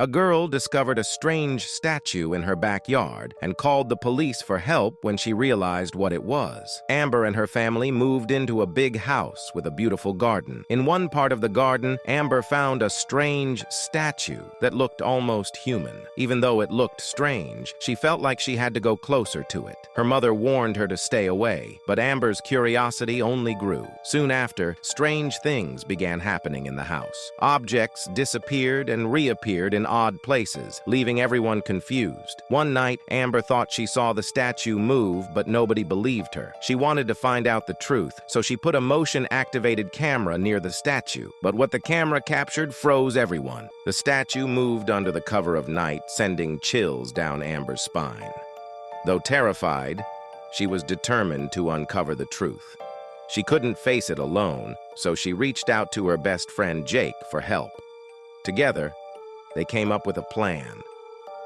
A girl discovered a strange statue in her backyard and called the police for help when she realized what it was. Amber and her family moved into a big house with a beautiful garden. In one part of the garden, Amber found a strange statue that looked almost human. Even though it looked strange, she felt like she had to go closer to it. Her mother warned her to stay away, but Amber's curiosity only grew. Soon after, strange things began happening in the house. Objects disappeared and reappeared in odd places, leaving everyone confused. One night, Amber thought she saw the statue move, but nobody believed her. She wanted to find out the truth, so she put a motion-activated camera near the statue. But what the camera captured froze everyone. The statue moved under the cover of night, sending chills down Amber's spine. Though terrified, she was determined to uncover the truth. She couldn't face it alone, so she reached out to her best friend Jake for help. Together, they came up with a plan.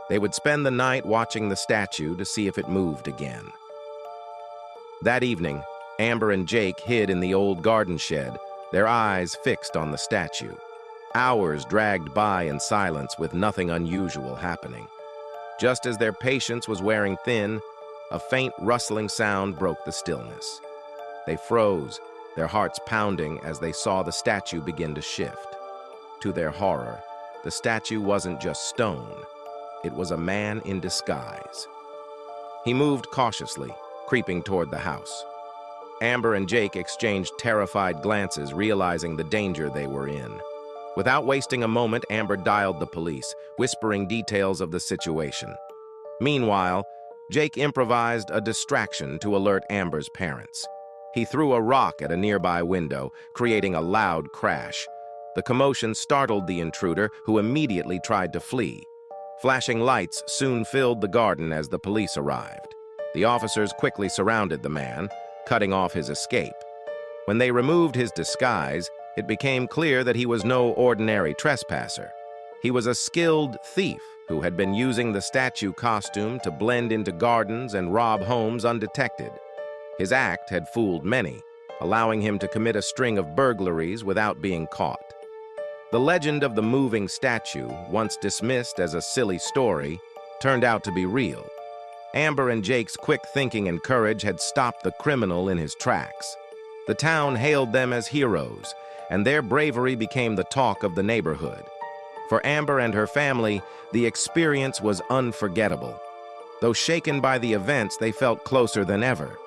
They would spend the night watching the statue to see if it moved again. That evening, Amber and Jake hid in the old garden shed, their eyes fixed on the statue. Hours dragged by in silence with nothing unusual happening. Just as their patience was wearing thin, a faint rustling sound broke the stillness. They froze, their hearts pounding as they saw the statue begin to shift. To their horror, the statue wasn't just stone. It was a man in disguise. He moved cautiously, creeping toward the house. Amber and Jake exchanged terrified glances, realizing the danger they were in. Without wasting a moment, Amber dialed the police, whispering details of the situation. Meanwhile, Jake improvised a distraction to alert Amber's parents. He threw a rock at a nearby window, creating a loud crash. The commotion startled the intruder, who immediately tried to flee. Flashing lights soon filled the garden as the police arrived. The officers quickly surrounded the man, cutting off his escape. When they removed his disguise, it became clear that he was no ordinary trespasser. He was a skilled thief who had been using the statue costume to blend into gardens and rob homes undetected. His act had fooled many, allowing him to commit a string of burglaries without being caught. The legend of the moving statue, once dismissed as a silly story, turned out to be real. Amber and Jake's quick thinking and courage had stopped the criminal in his tracks. The town hailed them as heroes, and their bravery became the talk of the neighborhood. For Amber and her family, the experience was unforgettable. Though shaken by the events, they felt closer than ever.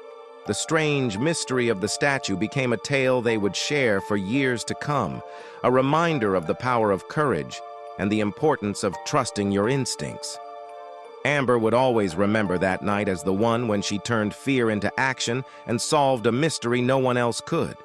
The strange mystery of the statue became a tale they would share for years to come, a reminder of the power of courage and the importance of trusting your instincts. Amber would always remember that night as the one when she turned fear into action and solved a mystery no one else could.